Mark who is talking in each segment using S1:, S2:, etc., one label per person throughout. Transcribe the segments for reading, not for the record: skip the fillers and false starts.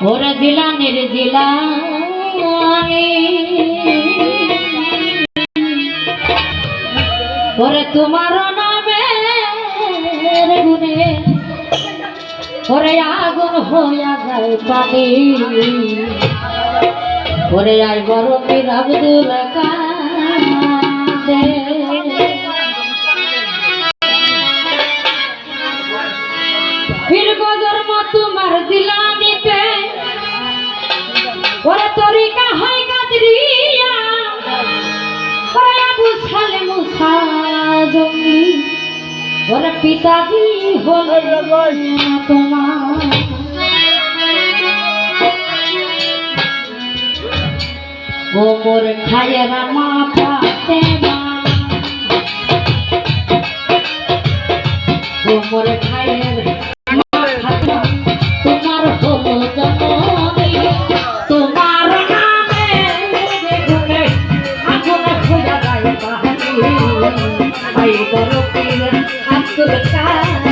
S1: ওরা জিলানের জিলানি ওরে তোমার নামে গুনে ওরে আগুন হইয়া যায় পানি ওরে আই বড় পীর আব্দুল কাদের পীর গজর তোমার জিলানিতে ওরে তরিকা হয় কাদরিয়া ওরে আবু সালে মুসা জমি ওরে পিতাজি হলে তোমার ও মোর খায়রা মাথা তেমা ও মোর খায়ের মাথা তোমার হলো জননী তোমার নামে গুনে আগুন হইয়া যায় পাহাড়ি আই বড় পীর আব্দুল কাদের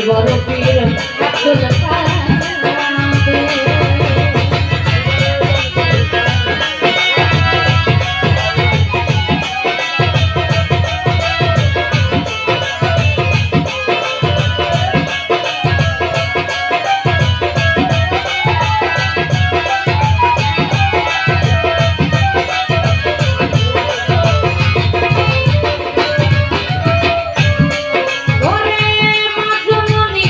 S1: বড় পীর আব্দুল কাদের ওরে মা জননী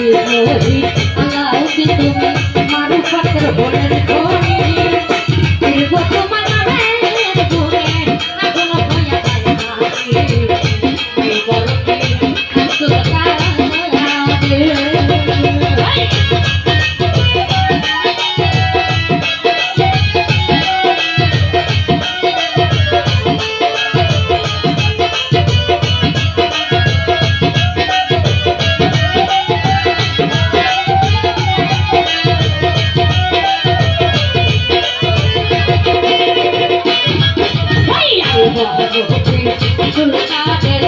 S1: বিদ্রোহী আলাউদ্দিন তুমি মারুফাতের বনের ধনী দীর্ঘ তোমার নামের গুণে আগুন হইয়া যায় মাটি এই বড় পীর আব্দুল কাদের আব্দুল কাদের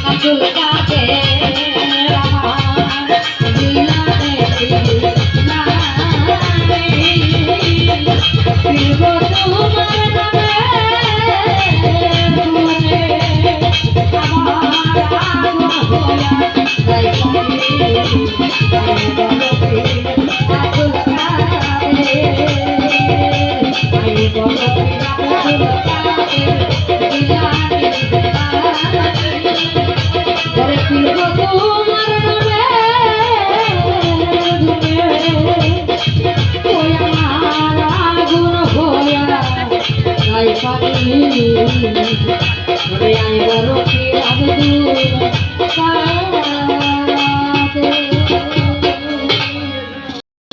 S1: আব্দুল কাদের আমার দিলানে নামে ফিরব তোমার নামে গুনে আমার আগুন হইয়া যাই আব্দুল ঘরে ফিরব তোমার ওই আমার আগুন হইয়া যাই পানি ঘরে আই বড় পীর আব্দুল কাদের